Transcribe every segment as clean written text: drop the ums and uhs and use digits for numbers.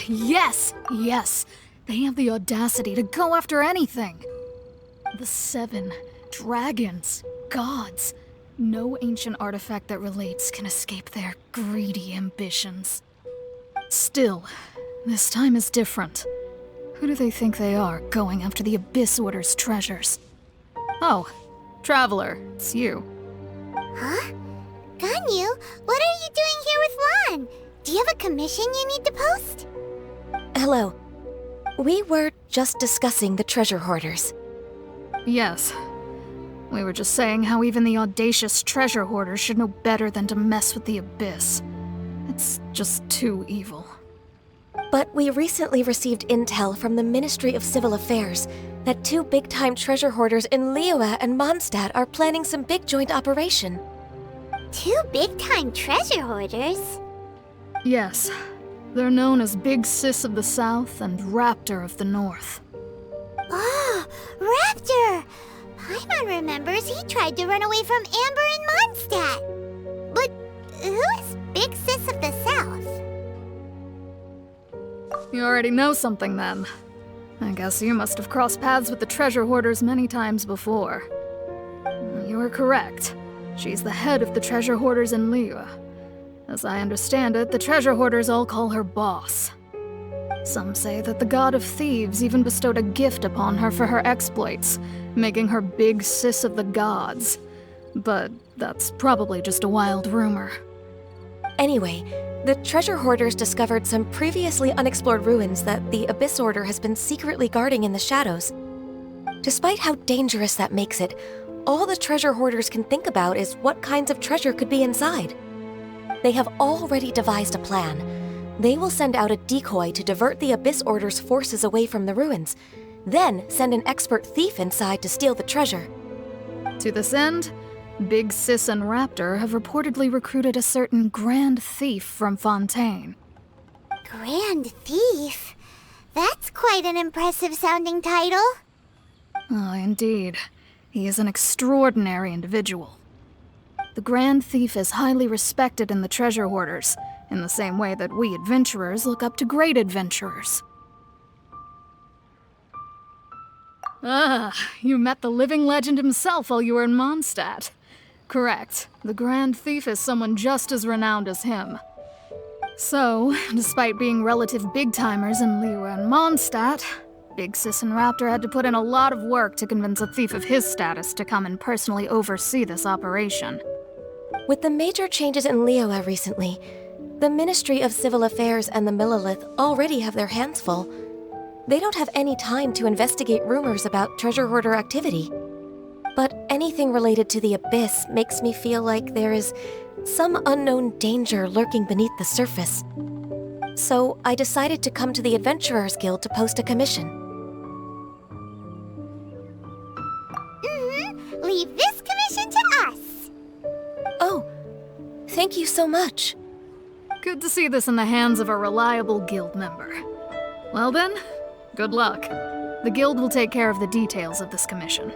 Yes! Yes! They have the audacity to go after anything! The 7 dragons, gods. No ancient artifact that relates can escape their greedy ambitions. Still, this time is different. Who do they think they are, going after the Abyss Order's treasures? Oh, Traveler, it's you. Huh? Ganyu, what are you doing here with Lan? Do you have a commission you need to post? Hello. We were just discussing the treasure hoarders. Yes. We were just saying how even the audacious treasure hoarders should know better than to mess with the Abyss. It's just too evil. But we recently received intel from the Ministry of Civil Affairs that 2 big-time treasure hoarders in Liyue and Mondstadt are planning some big joint operation. 2 big-time treasure hoarders? Yes. They're known as Big Sis of the South and Raptor of the North. Oh, Raptor! Paimon remembers he tried to run away from Amber in Mondstadt. But who is Big Sis of the South? You already know something then. I guess you must have crossed paths with the treasure hoarders many times before. You are correct. She's the head of the treasure hoarders in Liyue. As I understand it, the treasure hoarders all call her boss. Some say that the god of thieves even bestowed a gift upon her for her exploits, making her Big Sis of the gods. But that's probably just a wild rumor. Anyway, the treasure hoarders discovered some previously unexplored ruins that the Abyss Order has been secretly guarding in the shadows. Despite how dangerous that makes it, all the treasure hoarders can think about is what kinds of treasure could be inside. They have already devised a plan. They will send out a decoy to divert the Abyss Order's forces away from the ruins, then send an expert thief inside to steal the treasure. To this end, Big Sis and Raptor have reportedly recruited a certain Grand Thief from Fontaine. Grand Thief? That's quite an impressive sounding title. Oh, indeed. He is an extraordinary individual. The Grand Thief is highly respected in the treasure hoarders, in the same way that we adventurers look up to great adventurers. Ah, you met the living legend himself while you were in Mondstadt. Correct. The Grand Thief is someone just as renowned as him. So, despite being relative big-timers in Liyue and Mondstadt, Big Sis and Raptor had to put in a lot of work to convince a thief of his status to come and personally oversee this operation. With the major changes in Liyue recently, the Ministry of Civil Affairs and the Millelith already have their hands full. They don't have any time to investigate rumors about treasure hoarder activity. But anything related to the Abyss makes me feel like there is some unknown danger lurking beneath the surface. So I decided to come to the Adventurers Guild to post a commission. Leave this commission to us. Oh, thank you so much. Good to see this in the hands of a reliable guild member. Well then, good luck. The guild will take care of the details of this commission.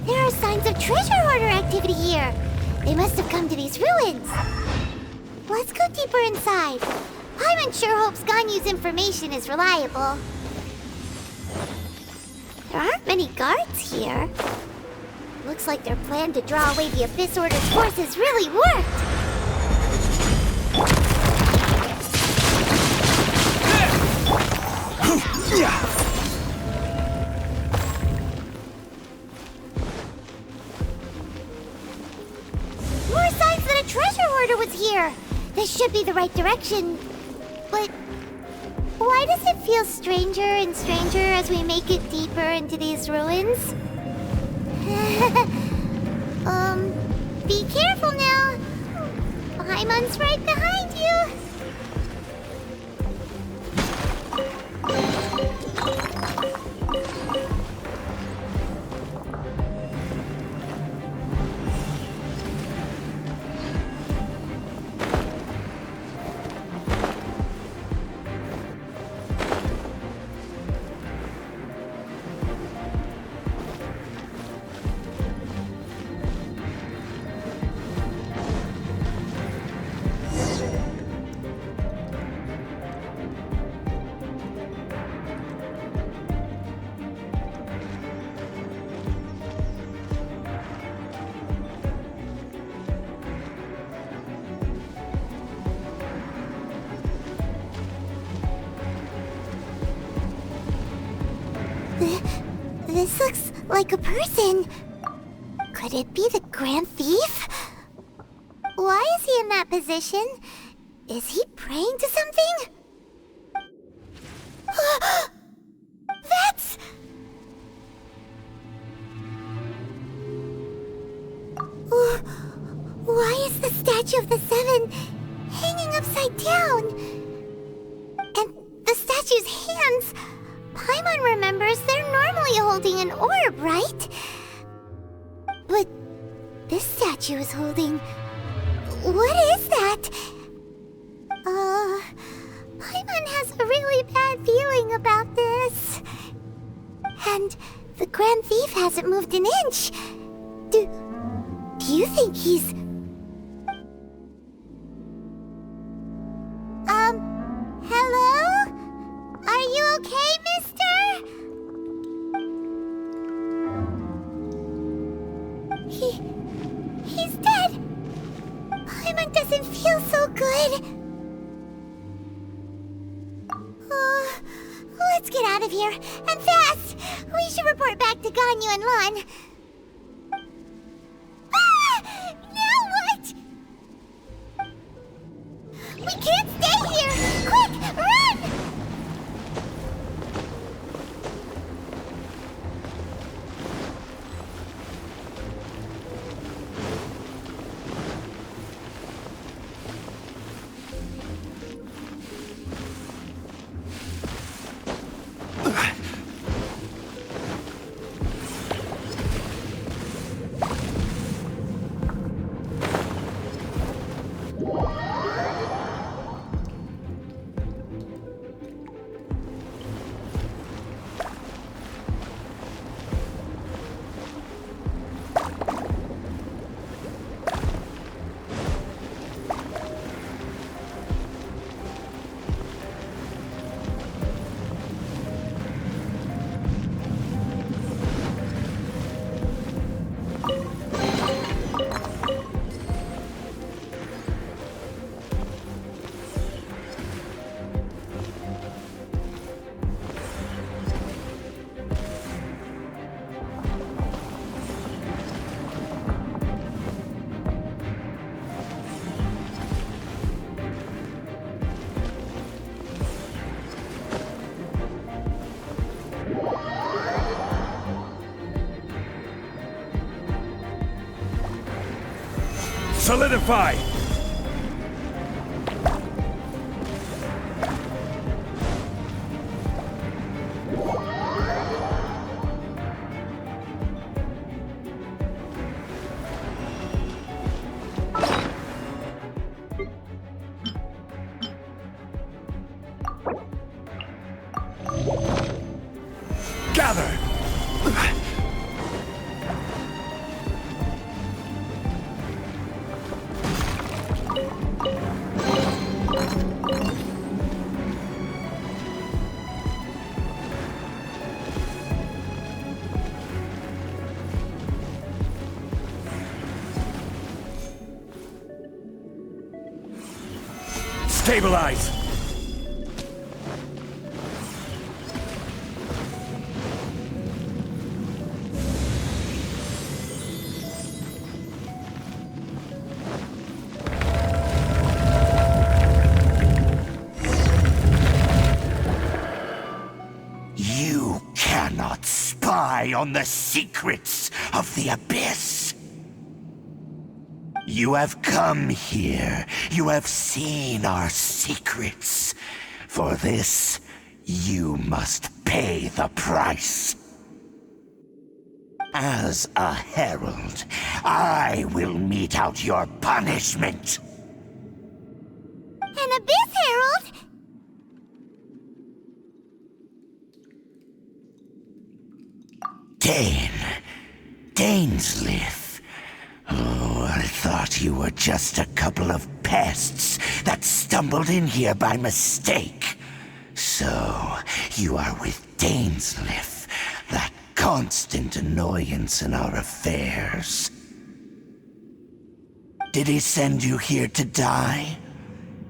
There are signs of treasure hoarder activity here. They must have come to these ruins. Let's go deeper inside. Paimon sure hopes Ganyu's information is reliable. There aren't many guards here. Looks like their plan to draw away the Abyss Order's forces really worked. More signs that a treasure hoarder was here. This should be the right direction. But why does it feel stranger and stranger as we make it deeper into these ruins? Be careful now. Paimon's right behind you. This looks like a person. Could it be the Grand Thief? Why is he in that position? Is he praying to something? That's... Why is the Statue of the Seven hanging upside down? And the statue's hands... Paimon remembers they're normally holding an orb, right? But this statue is holding... What is that? Paimon has a really bad feeling about this. And the Grand Thief hasn't moved an inch. Do you think he's... Hello? Are you okay, mister? He's dead. Paimon doesn't feel so good. Let's get out of here, and fast! We should report back to Ganyu and Lan. Now what? We can't stay here! Quick, run! Solidify! Gather! Stabilize! You cannot spy on the secrets of the Abyss. You have come here. You have seen our secrets. For this, you must pay the price. As a herald, I will mete out your punishment. An Abyss Herald? Dainsleif. Oh, I thought you were just a couple of pests that stumbled in here by mistake. So, you are with Dainsleif, that constant annoyance in our affairs. Did he send you here to die?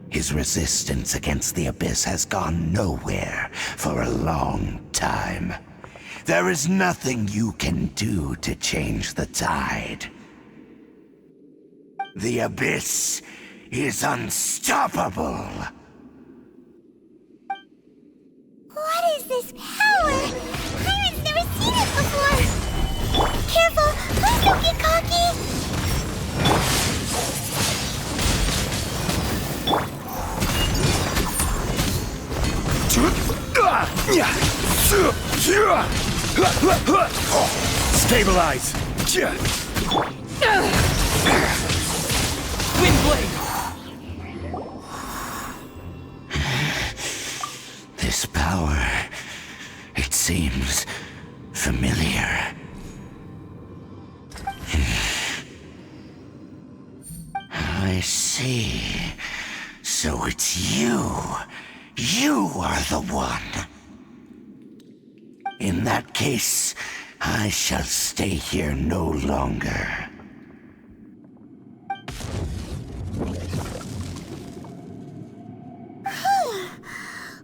His resistance against the Abyss has gone nowhere for a long time. There is nothing you can do to change the tide. The Abyss is unstoppable. What is this power? Pirate's never seen it before. Careful, please don't get cocky. Stabilize! Windblade! This power, it seems familiar. I see. So it's you. You are the one. In that case, I shall stay here no longer.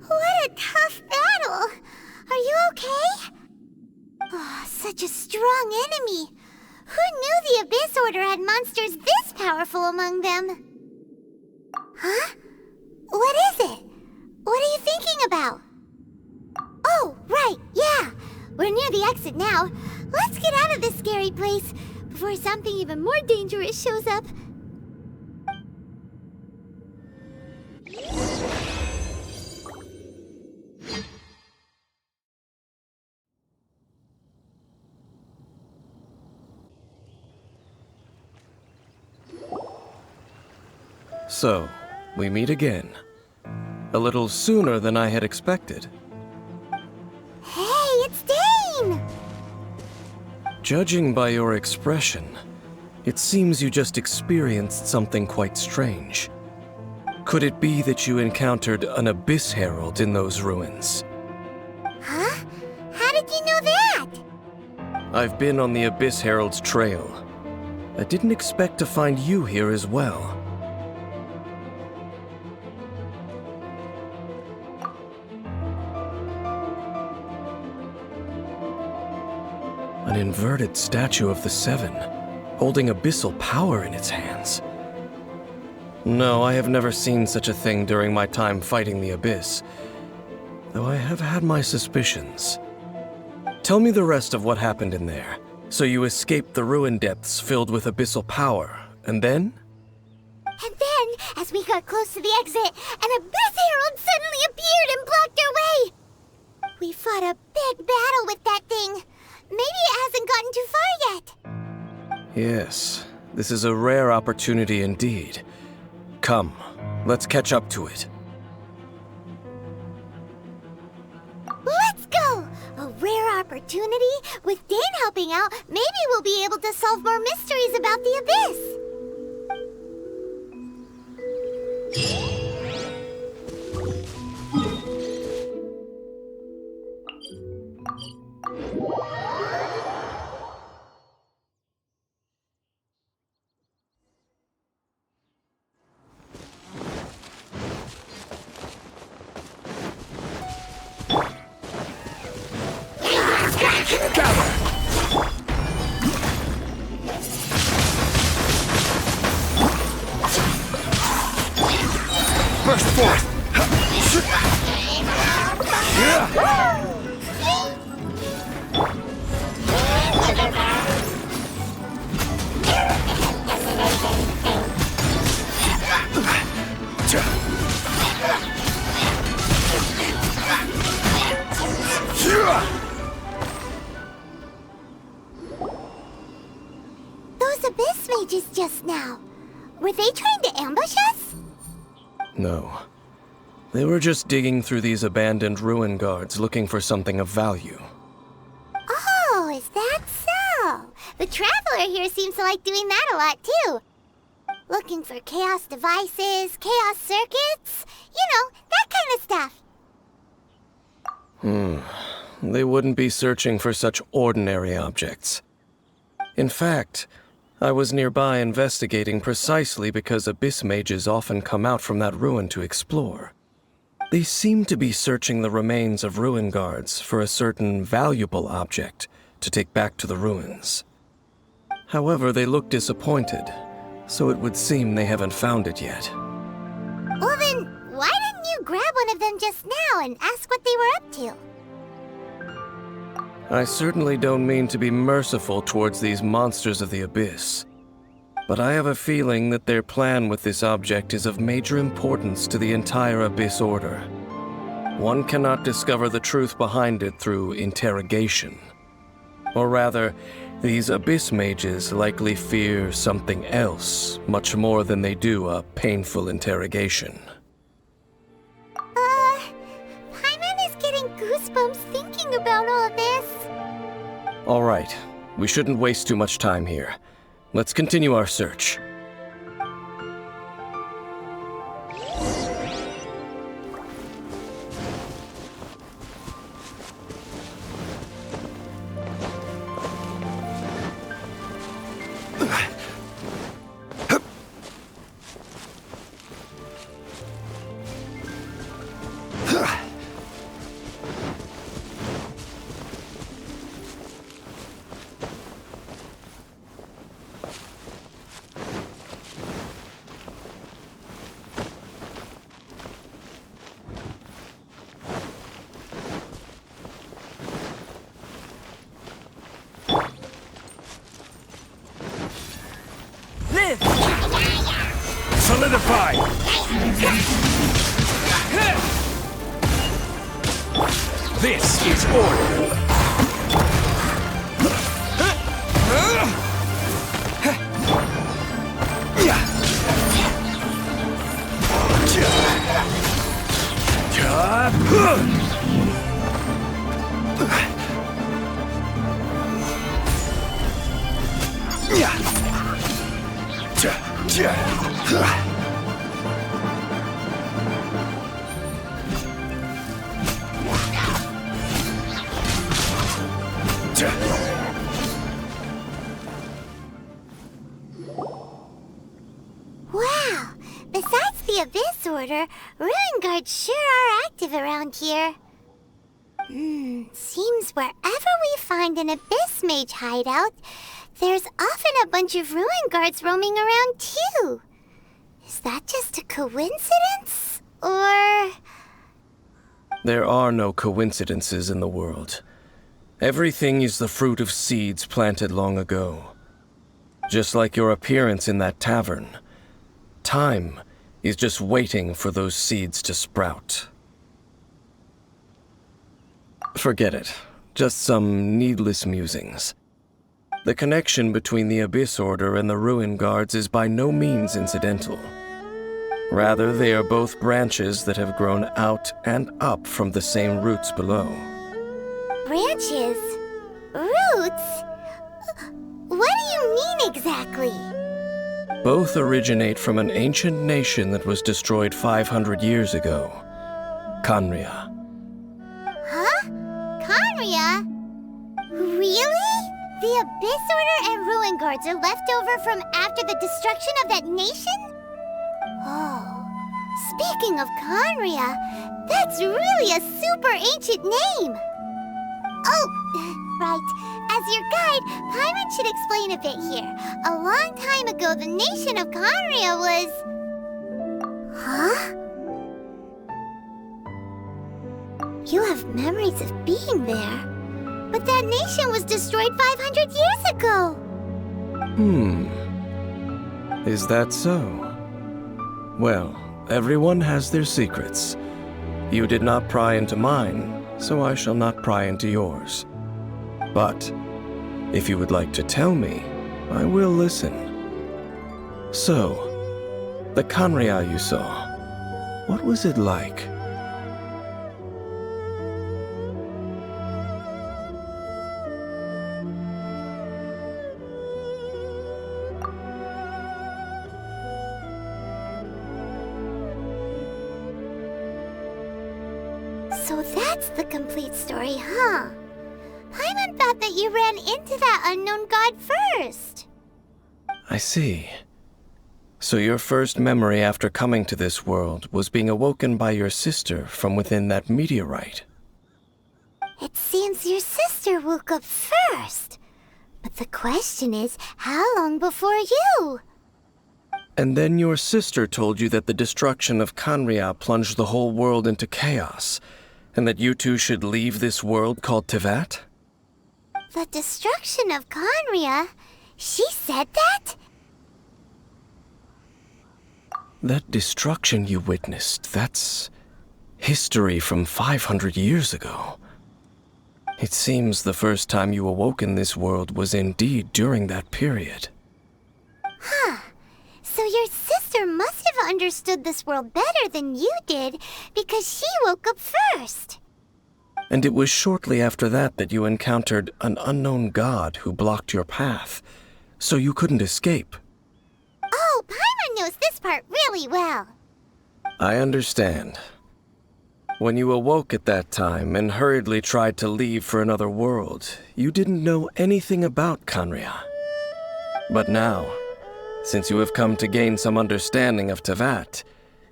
What a tough battle. Are you okay? Oh, such a strong enemy. Who knew the Abyss Order had monsters this powerful among them? Huh? What is it? What are you thinking about? Oh, right, yeah. We're near the exit now. Let's get out of this scary place before something even more dangerous shows up. So, we meet again. A little sooner than I had expected. Hey, it's Dane! Judging by your expression, it seems you just experienced something quite strange. Could it be that you encountered an Abyss Herald in those ruins? Huh? How did you know that? I've been on the Abyss Herald's trail. I didn't expect to find you here as well. An inverted statue of the Seven, holding abyssal power in its hands. No, I have never seen such a thing during my time fighting the Abyss, though I have had my suspicions. Tell me the rest of what happened in there. So you escaped the ruin depths filled with abyssal power, and then? And then, as we got close to the exit, an Abyss Herald suddenly appeared and blocked our way! We fought a big battle with that thing. Maybe it hasn't gotten too far yet. Yes, this is a rare opportunity indeed. Come, let's catch up to it. Let's go! A rare opportunity? With Dane helping out, maybe we'll be able to solve more mysteries about the Abyss. forth! Those Abyss mages just now. Were they trying to ambush us? No. They were just digging through these abandoned ruin guards looking for something of value. Oh, is that so? The Traveler here seems to like doing that a lot, too. Looking for chaos devices, chaos circuits, you know, that kind of stuff. They wouldn't be searching for such ordinary objects. In fact, I was nearby investigating precisely because Abyss mages often come out from that ruin to explore. They seem to be searching the remains of ruin guards for a certain valuable object to take back to the ruins. However, they look disappointed, so it would seem they haven't found it yet. Well then, why didn't you grab one of them just now and ask what they were up to? I certainly don't mean to be merciful towards these monsters of the Abyss, but I have a feeling that their plan with this object is of major importance to the entire Abyss Order. One cannot discover the truth behind it through interrogation. Or rather, these Abyss mages likely fear something else much more than they do a painful interrogation. Paimon is getting goosebumps thinking about all this. All right, we shouldn't waste too much time here. Let's continue our search. Solidify! This is order! Wow! Besides the Abyss Order, Ruin Guards sure are active around here. Seems wherever we find an Abyss Mage hideout, there's often a bunch of Ruin Guards roaming around too. Is that just a coincidence? Or... There are no coincidences in the world. Everything is the fruit of seeds planted long ago. Just like your appearance in that tavern. Time is just waiting for those seeds to sprout. Forget it. Just some needless musings. The connection between the Abyss Order and the Ruin Guards is by no means incidental. Rather, they are both branches that have grown out and up from the same roots below. branches? Roots? What do you mean exactly? Both originate from an ancient nation that was destroyed 500 years ago. Khaenri'ah. Huh? Khaenri'ah? Really? The Abyss Order and Ruin Guards are left over from after the destruction of that nation? Oh, speaking of Khaenri'ah, that's really a super ancient name. Oh, right. As your guide, Paimon should explain a bit here. A long time ago, the nation of Khaenri'ah was... Huh? You have memories of being there. But that nation was destroyed 500 years ago. Is that so? Well, everyone has their secrets. You did not pry into mine, so I shall not pry into yours. But if you would like to tell me, I will listen. So, the Khaenri'ah you saw, what was it like? So that's the complete story, huh? Paimon thought that you ran into that unknown god first. I see. So your first memory after coming to this world was being awoken by your sister from within that meteorite. It seems your sister woke up first. But the question is, how long before you? And then your sister told you that the destruction of Khaenri'ah plunged the whole world into chaos, and that you two should leave this world called Teyvat? The destruction of Khaenri'ah? She said that? That destruction you witnessed, that's history from 500 years ago. It seems the first time you awoke in this world was indeed during that period. Huh. So your sister must have understood this world better than you did, because she woke up first. And it was shortly after that that you encountered an unknown god who blocked your path, so you couldn't escape. Oh, Paimon knows this part really well. I understand. When you awoke at that time and hurriedly tried to leave for another world, you didn't know anything about Khaenri'ah. But now, since you have come to gain some understanding of Teyvat,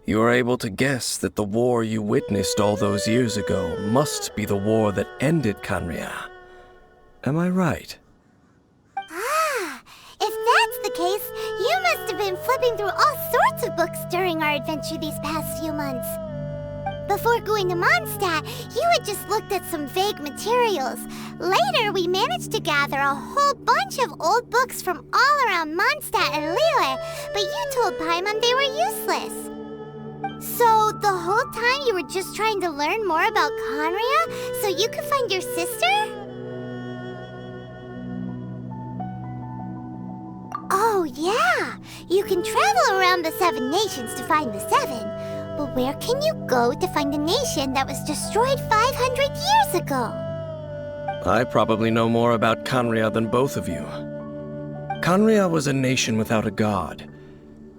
you are able to guess that the war you witnessed all those years ago must be the war that ended Khaenri'ah. Am I right? Ah, if that's the case, you must have been flipping through all sorts of books during our adventure these past few months. Before going to Mondstadt, you had just looked at some vague materials. Later, we managed to gather a whole bunch of old books from all around Mondstadt and Liyue, but you told Paimon they were useless. So, the whole time you were just trying to learn more about Khaenri'ah so you could find your sister? Oh, yeah! You can travel around the 7 nations to find the 7. But where can you go to find a nation that was destroyed 500 years ago? I probably know more about Khaenri'ah than both of you. Khaenri'ah was a nation without a god.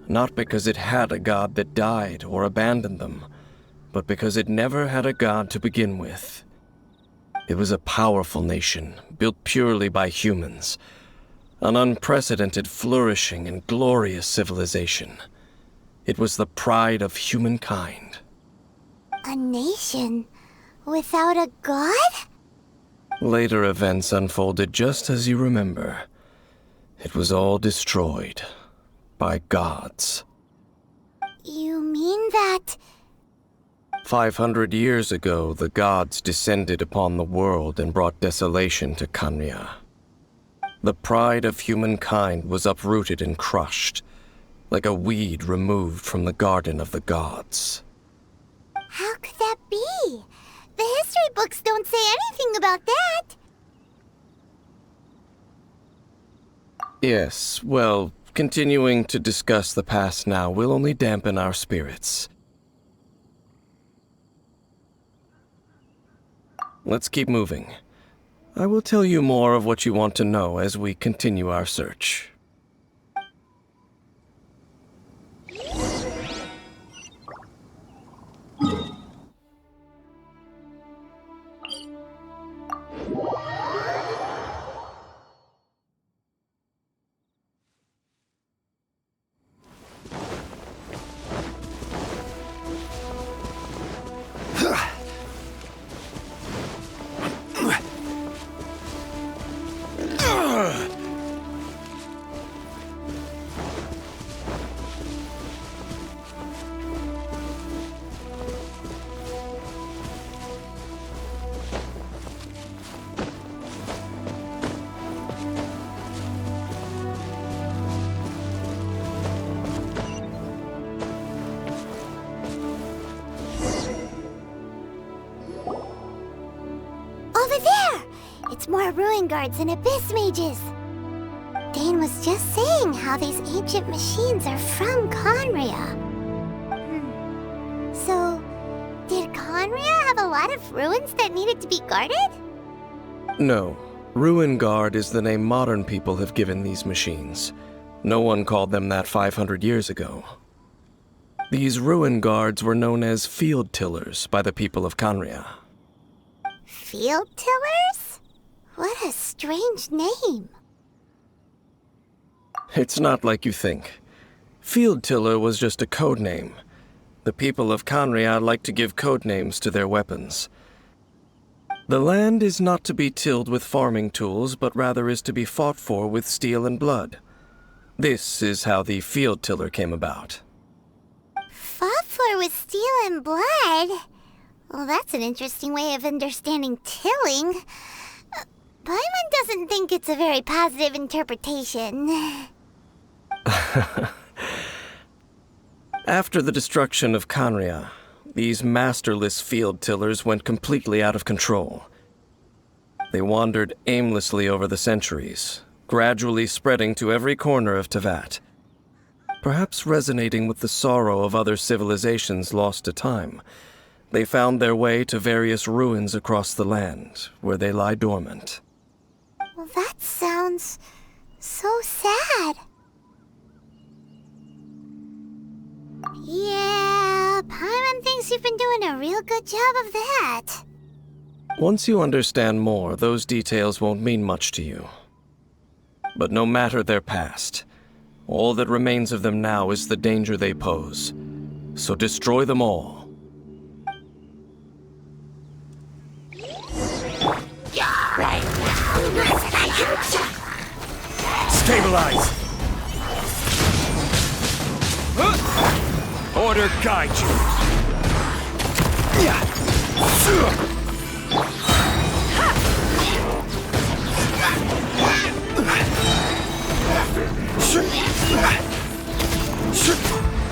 Not because it had a god that died or abandoned them, but because it never had a god to begin with. It was a powerful nation, built purely by humans. An unprecedented, flourishing, and glorious civilization. It was the pride of humankind. A nation without a god? Later events unfolded just as you remember. It was all destroyed by gods. You mean that... 500 years ago, the gods descended upon the world and brought desolation to Khaenri'ah. The pride of humankind was uprooted and crushed, like a weed removed from the garden of the gods. How could that be? The history books don't say anything about that. Yes, well, continuing to discuss the past now will only dampen our spirits. Let's keep moving. I will tell you more of what you want to know as we continue our search. are ruin guards and abyss mages. Dane was just saying how these ancient machines are from Conria. So, did Conria have a lot of ruins that needed to be guarded? No. Ruin Guard is the name modern people have given these machines. No one called them that 500 years ago. These Ruin Guards were known as Field Tillers by the people of Conria. Field Tillers? What a strange name. It's not like you think. Field Tiller was just a code name. The people of Conria like to give code names to their weapons. The land is not to be tilled with farming tools, but rather is to be fought for with steel and blood. This is how the Field Tiller came about. Fought for with steel and blood? Well, that's an interesting way of understanding tilling. Paimon doesn't think it's a very positive interpretation. After the destruction of Conria, these masterless field tillers went completely out of control. They wandered aimlessly over the centuries, gradually spreading to every corner of Teyvat. Perhaps resonating with the sorrow of other civilizations lost to time, they found their way to various ruins across the land, where they lie dormant. Well, that sounds so sad. Yeah, Paimon thinks you've been doing a real good job of that. Once you understand more, those details won't mean much to you. But no matter their past, all that remains of them now is the danger they pose. So destroy them all. Stabilize! Order guide you!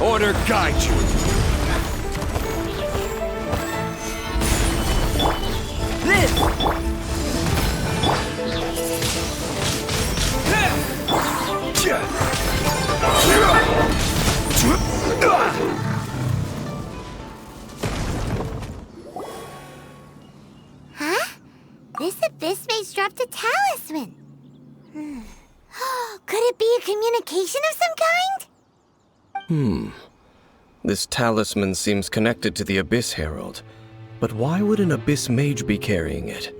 Order guide you! Huh? This abyss mage dropped a talisman. Could it be a communication of some kind? This talisman seems connected to the Abyss Herald. But why would an Abyss Mage be carrying it?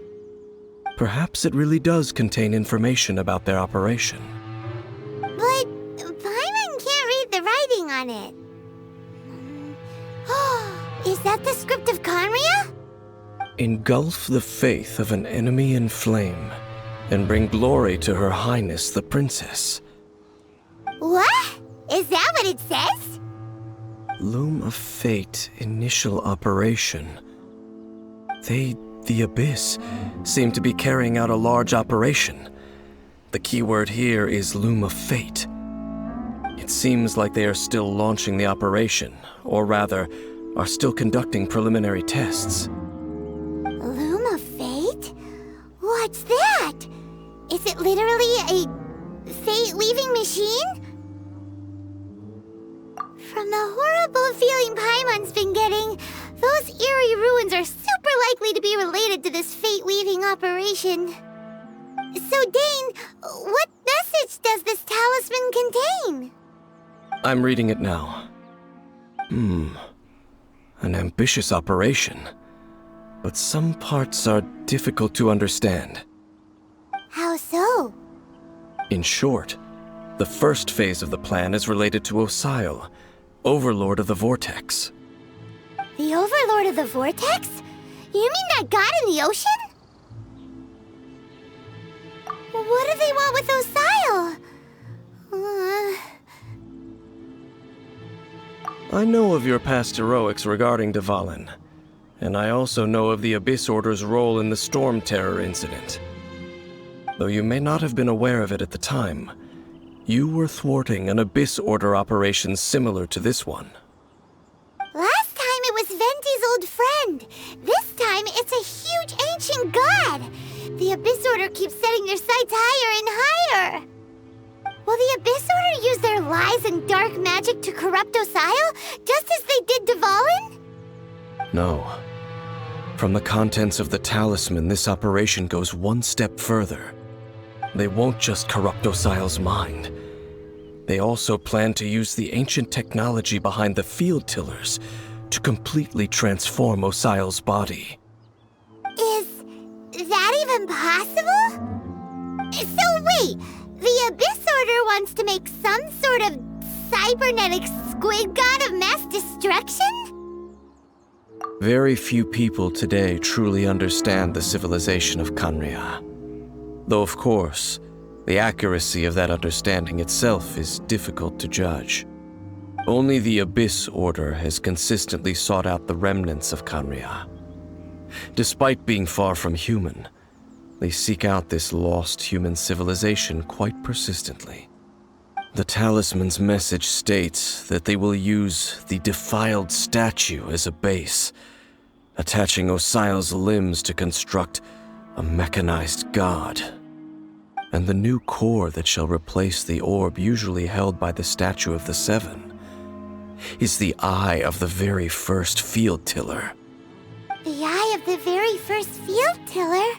Perhaps it really does contain information about their operation. But Paimon can't read the writing on it. Is that the script of Conria? Engulf the faith of an enemy in flame, and bring glory to Her Highness the Princess. What? Is that what it says? Loom of Fate, initial operation. The Abyss, seem to be carrying out a large operation. The keyword here is Loom of Fate. It seems like they are still launching the operation, or rather, are still conducting preliminary tests. Loom of Fate? What's that? Is it literally a fate-weaving machine? From the horrible feeling Paimon's been getting, those eerie ruins are super likely to be related to this fate-weaving operation. So, Dane, what message does this talisman contain? I'm reading it now. An ambitious operation. But some parts are difficult to understand. How so? In short, the first phase of the plan is related to Osile, Overlord of the Vortex. The Overlord of the Vortex? You mean that god in the ocean? What do they want with Osile? I know of your past heroics regarding Dvalin, and I also know of the Abyss Order's role in the Storm Terror incident. Though you may not have been aware of it at the time, you were thwarting an Abyss Order operation similar to this one. Last time it was Venti's old friend. This time it's a huge ancient god. The Abyss Order Order keeps setting their sights higher and higher. Will the Abyss Order use their lies and dark magic to corrupt Osile, just as they did Dvalin? No. From the contents of the talisman, this operation goes one step further. They won't just corrupt Osile's mind. They also plan to use the ancient technology behind the field tillers to completely transform Osile's body. Is that even possible? So wait, the Abyss Order wants to make some sort of cybernetic squid god of mass destruction? Very few people today truly understand the civilization of Khaenri'ah. Though of course, the accuracy of that understanding itself is difficult to judge. Only the Abyss Order has consistently sought out the remnants of Khaenri'ah. Despite being far from human, they seek out this lost human civilization quite persistently. The talisman's message states that they will use the defiled statue as a base, attaching Osile's limbs to construct a mechanized god. And the new core that shall replace the orb usually held by the Statue of the Seven is the eye of the very first field tiller. The eye of the very first field tiller?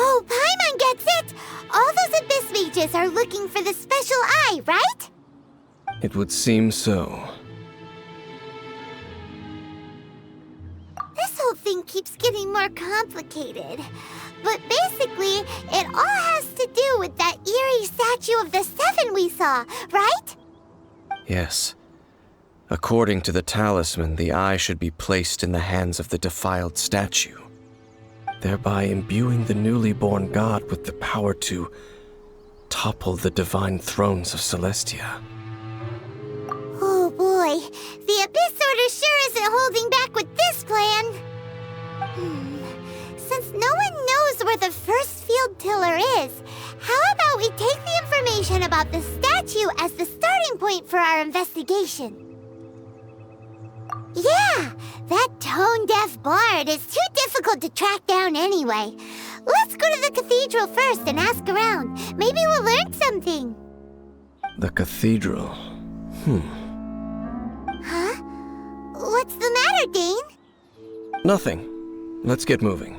Oh, Paimon gets it! All those Abyss mages are looking for the special eye, right? It would seem so. This whole thing keeps getting more complicated. But basically, it all has to do with that eerie Statue of the Seven we saw, right? Yes. According to the talisman, the eye should be placed in the hands of the defiled statue, thereby imbuing the newly born god with the power to topple the divine thrones of Celestia. Oh boy, the Abyss Order sure isn't holding back with this plan. Since no one knows where the first field tiller is, how about we take the information about the statue as the starting point for our investigation? Yeah, that tone-deaf bard is too difficult to track down anyway. Let's go to the cathedral first and ask around. Maybe we'll learn something. The cathedral. Huh? What's the matter, Dane? Nothing. Let's get moving.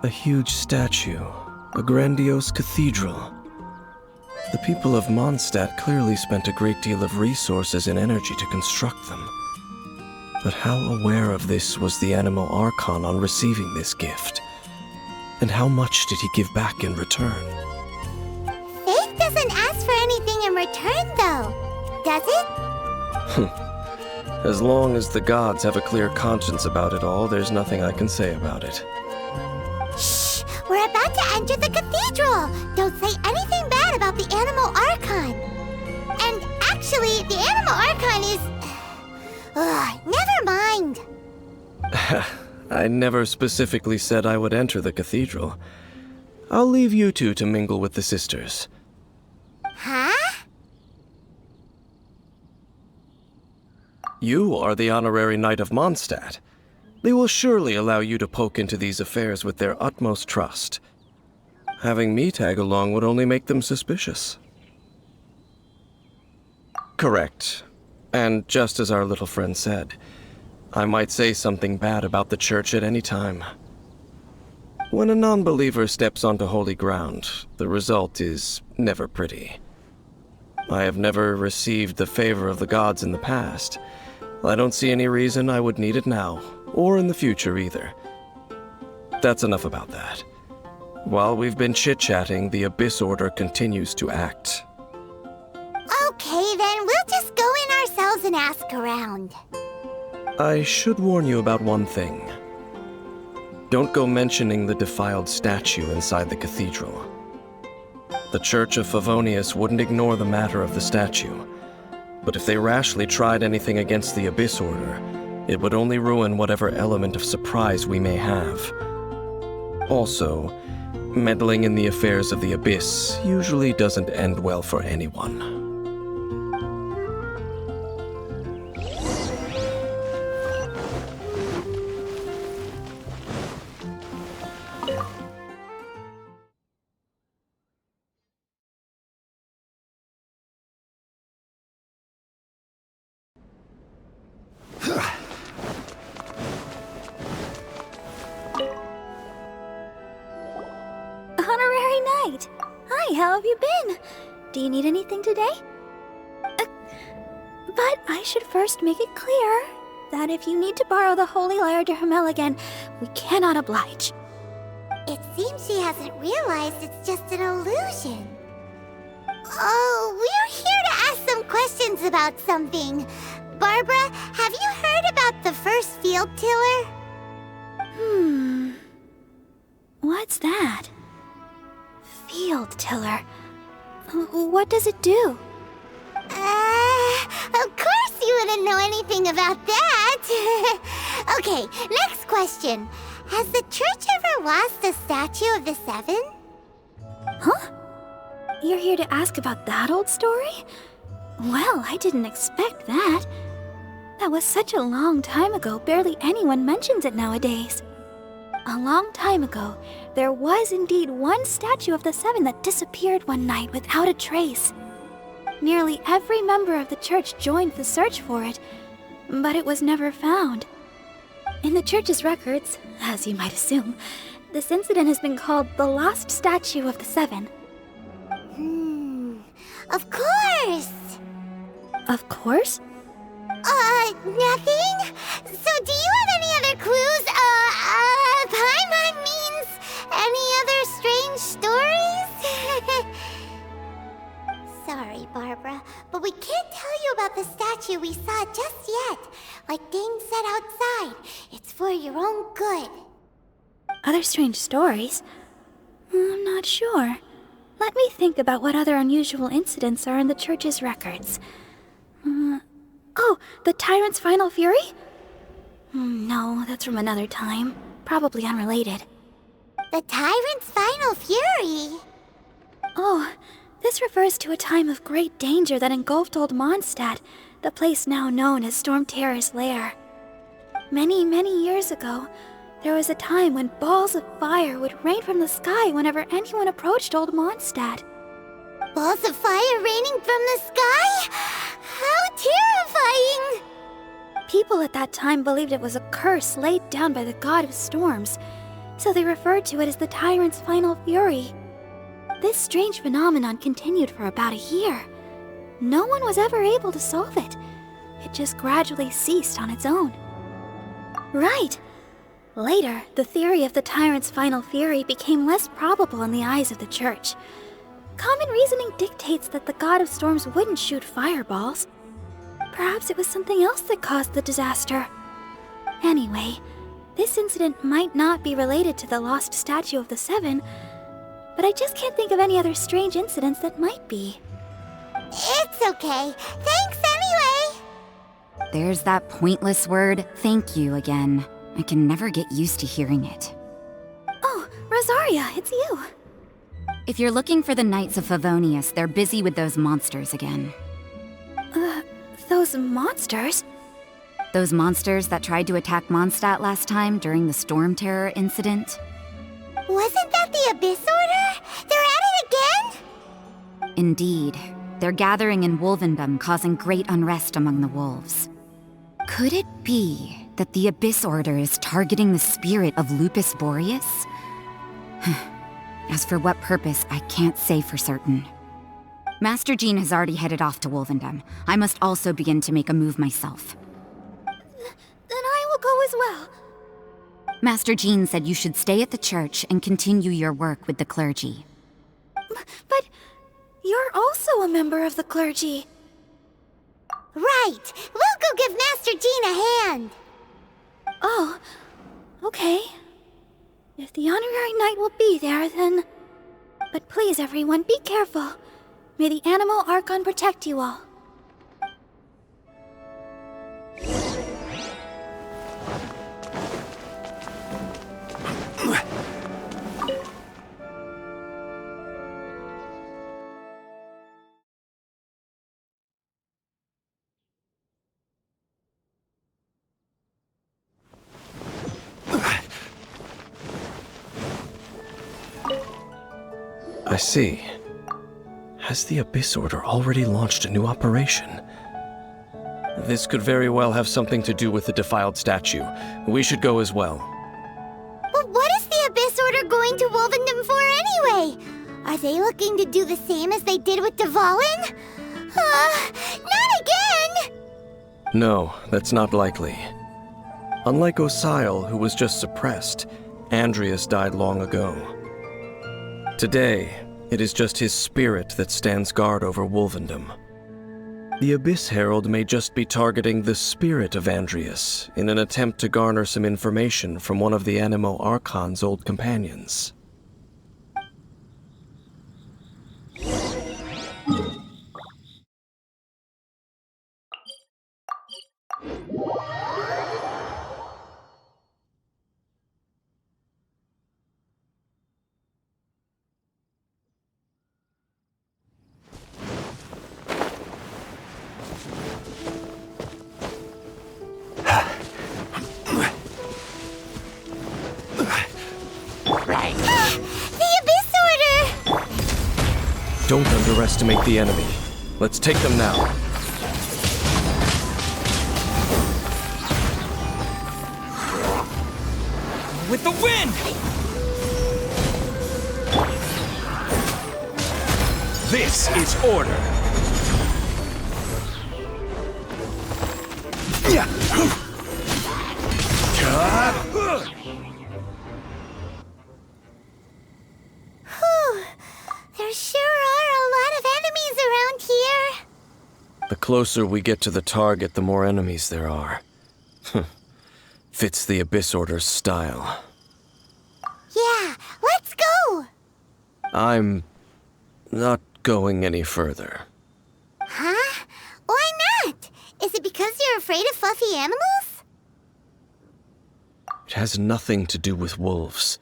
A huge statue, a grandiose cathedral. The people of Mondstadt clearly spent a great deal of resources and energy to construct them. But how aware of this was the Anemo Archon on receiving this gift? And how much did he give back in return? Faith doesn't ask for anything in return, though, does it? As long as the gods have a clear conscience about it all, there's nothing I can say about it. Shh! We're about to enter the cathedral! Don't say anything bad about the Anemo Archon! And actually, the Anemo Archon is... never mind! I never specifically said I would enter the cathedral. I'll leave you two to mingle with the sisters. Huh? You are the honorary knight of Mondstadt. They will surely allow you to poke into these affairs with their utmost trust. Having me tag along would only make them suspicious. Correct. And just as our little friend said, I might say something bad about the church at any time. When a non-believer steps onto holy ground, the result is never pretty. I have never received the favor of the gods in the past. I don't see any reason I would need it now, or in the future either. That's enough about that. While we've been chit-chatting, the Abyss Order continues to act. Okay, then we'll just go in ourselves and ask around. I should warn you about one thing. Don't go mentioning the defiled statue inside the cathedral. The Church of Favonius wouldn't ignore the matter of the statue, but if they rashly tried anything against the Abyss Order, it would only ruin whatever element of surprise we may have. Also, meddling in the affairs of the Abyss usually doesn't end well for anyone. Honorary Knight! Hi, how have you been? Do you need anything today? But I should first make it clear that if you need to borrow the Holy Lyre de Hermel again, we cannot oblige. It seems she hasn't realized it's just an illusion. Oh, we're here to ask some questions about something. Barbara, have you heard about the first field tiller? What's that? Field tiller. What does it do? Of course you wouldn't know anything about that. Okay, next question. Has the church ever lost a statue of the Seven? Huh? You're here to ask about that old story? Well, I didn't expect that. That was such a long time ago, barely anyone mentions it nowadays. A long time ago, there was indeed one statue of the Seven that disappeared one night without a trace. Nearly every member of the church joined the search for it, but it was never found. In the church's records, as you might assume, this incident has been called the Lost Statue of the Seven. Of course! Of course? Nothing? So do you have any other clues? Paimon means any other strange stories? Sorry, Barbara, but we can't tell you about the statue we saw just yet. Like Dane said outside, it's for your own good. Other strange stories? I'm not sure. Let me think about what other unusual incidents are in the church's records. Oh, the Tyrant's Final Fury? No, that's from another time. Probably unrelated. The Tyrant's Final Fury? Oh, this refers to a time of great danger that engulfed Old Mondstadt, the place now known as Storm Terror's lair. Many, many years ago, there was a time when balls of fire would rain from the sky whenever anyone approached Old Mondstadt. Balls of fire raining from the sky? How terrifying! People at that time believed it was a curse laid down by the god of storms, so they referred to it as the Tyrant's Final Fury. This strange phenomenon continued for about a year. No one was ever able to solve it. It just gradually ceased on its own. Right. Later, the theory of the Tyrant's Final Fury became less probable in the eyes of the church. Common reasoning dictates that the god of storms wouldn't shoot fireballs. Perhaps it was something else that caused the disaster. Anyway, this incident might not be related to the lost statue of the Seven, but I just can't think of any other strange incidents that might be. It's okay. Thanks anyway! There's that pointless word, thank you, again. I can never get used to hearing it. Oh, Rosaria, it's you. If you're looking for the Knights of Favonius, they're busy with those monsters again. Those monsters? Those monsters that tried to attack Mondstadt last time during the Storm Terror incident? Wasn't that the Abyss Order? They're at it again? Indeed. They're gathering in Wolvendom, causing great unrest among the wolves. Could it be that the Abyss Order is targeting the spirit of Lupus Boreas? As for what purpose, I can't say for certain. Master Jean has already headed off to Wolvendom. I must also begin to make a move myself. Then I will go as well. Master Jean said you should stay at the church and continue your work with the clergy. But you're also a member of the clergy. Right! We'll go give Master Jean a hand! Oh, okay. If the honorary knight will be there, then... But please, everyone, be careful. May the Animal Archon protect you all. I see. Has the Abyss Order already launched a new operation? This could very well have something to do with the defiled statue. We should go as well. But what is the Abyss Order going to Wolvendom for anyway? Are they looking to do the same as they did with Dvalin? Not again! No, that's not likely. Unlike Osile, who was just suppressed, Andrias died long ago. Today, it is just his spirit that stands guard over Wolvendom. The Abyss Herald may just be targeting the spirit of Andrias in an attempt to garner some information from one of the Animo Archon's old companions. Don't underestimate the enemy. Let's take them now. With the wind! This is order. There sure are a lot of enemies around here. The closer we get to the target, the more enemies there are. Fits the Abyss Order's style. Yeah, let's go! I'm not going any further. Huh? Why not? Is it because you're afraid of fluffy animals? It has nothing to do with wolves.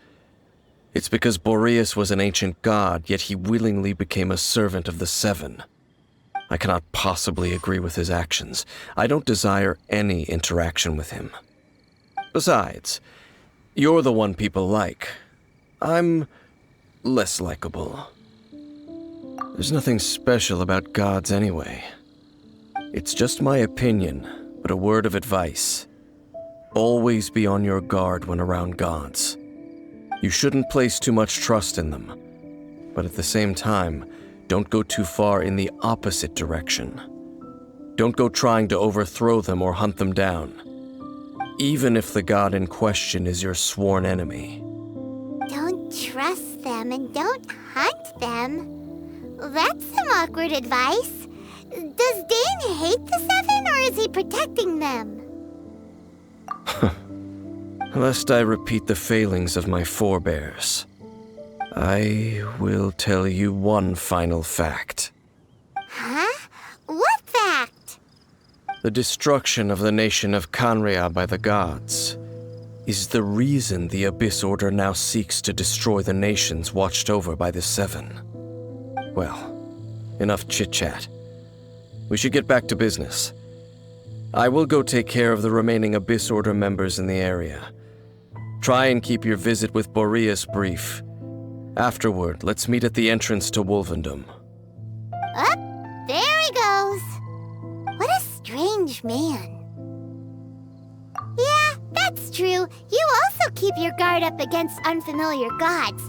It's because Boreas was an ancient god, yet he willingly became a servant of the Seven. I cannot possibly agree with his actions. I don't desire any interaction with him. Besides, you're the one people like. I'm less likable. There's nothing special about gods anyway. It's just my opinion, but a word of advice. Always be on your guard when around gods. You shouldn't place too much trust in them, but at the same time, don't go too far in the opposite direction. Don't go trying to overthrow them or hunt them down, even if the god in question is your sworn enemy. Don't trust them and don't hunt them. That's some awkward advice. Does Dane hate the Seven, or is he protecting them? Lest I repeat the failings of my forebears, I will tell you one final fact. Huh? What fact? The destruction of the nation of Khaenri'ah by the gods is the reason the Abyss Order now seeks to destroy the nations watched over by the Seven. Well, enough chit-chat. We should get back to business. I will go take care of the remaining Abyss Order members in the area. Try and keep your visit with Boreas brief. Afterward, let's meet at the entrance to Wolvendom. Up, there he goes. What a strange man. Yeah, that's true. You also keep your guard up against unfamiliar gods.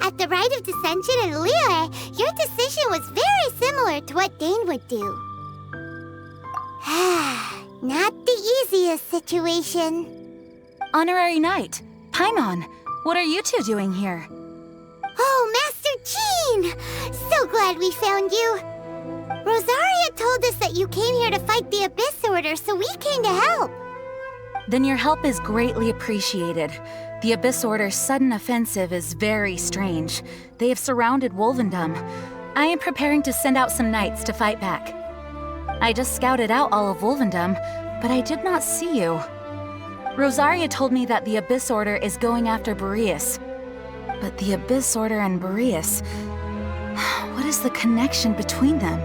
At the Rite of Dissension in Liyue, your decision was very similar to what Dane would do. Not the easiest situation. Honorary Knight, Paimon, what are you two doing here? Oh, Master Jean! So glad we found you. Rosaria told us that you came here to fight the Abyss Order, so we came to help. Then your help is greatly appreciated. The Abyss Order's sudden offensive is very strange. They have surrounded Wolvendom. I am preparing to send out some knights to fight back. I just scouted out all of Wolvendom, but I did not see you. Rosaria told me that the Abyss Order is going after Boreas. But the Abyss Order and Boreas... what is the connection between them?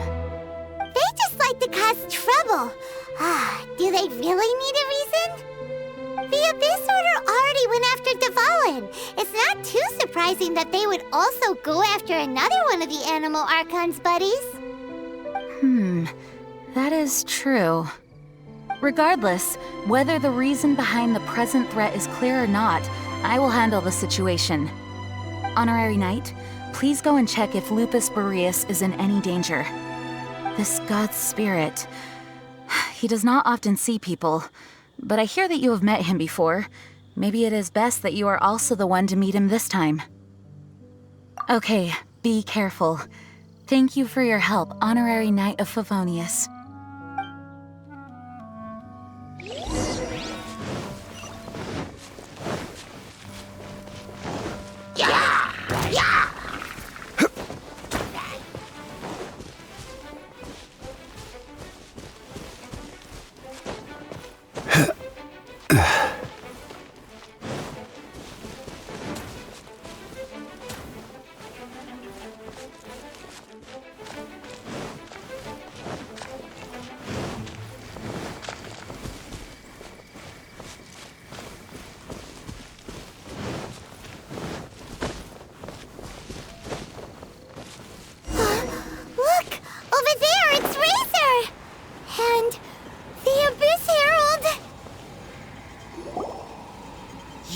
They just like to cause trouble. Do they really need a reason? The Abyss Order already went after Dvalin. It's not too surprising that they would also go after another one of the Animal Archon's buddies. That is true. Regardless, whether the reason behind the present threat is clear or not, I will handle the situation. Honorary Knight, please go and check if Lupus Boreas is in any danger. This god's spirit... he does not often see people, but I hear that you have met him before. Maybe it is best that you are also the one to meet him this time. Okay, be careful. Thank you for your help, Honorary Knight of Favonius.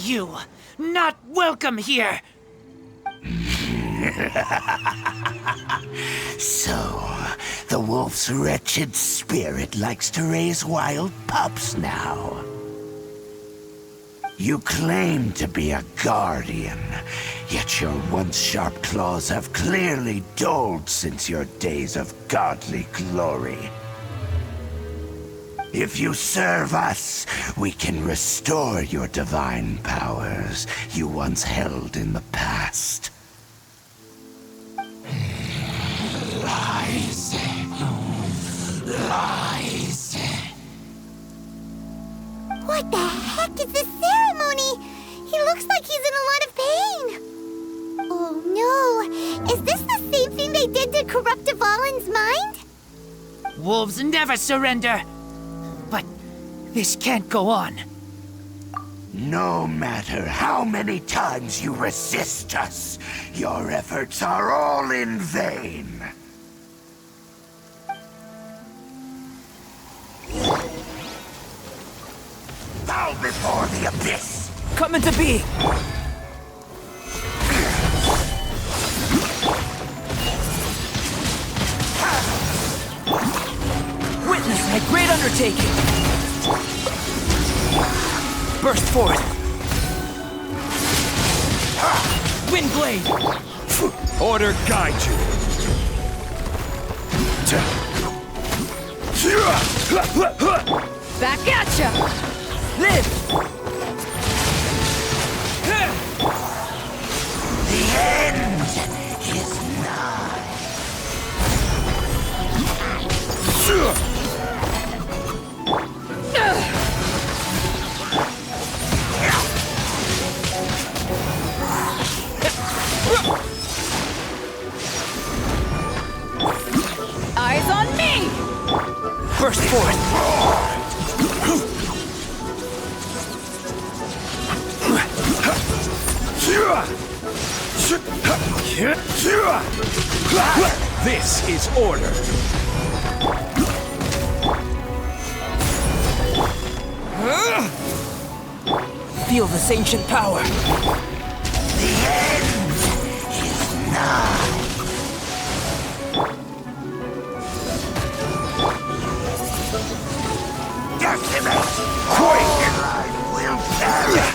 You, not welcome here! So, the wolf's wretched spirit likes to raise wild pups now. You claim to be a guardian, yet your once sharp claws have clearly dulled since your days of godly glory. If you serve us, we can restore your divine powers you once held in the past. Lies. Lies. What the heck is this ceremony? He looks like he's in a lot of pain. Oh no, is this the same thing they did to corrupt Dvalin's mind? Wolves never surrender! But this can't go on. No matter how many times you resist us, your efforts are all in vain. Bow before the abyss! Coming to be! Witness my great undertaking! Burst forth! Windblade! Order guide you. Back at ya! Live! The end is nigh. Eyes on me! Burst forth! This is order. Feel this ancient power! The end is nigh. Decimate! Quake! I will perish!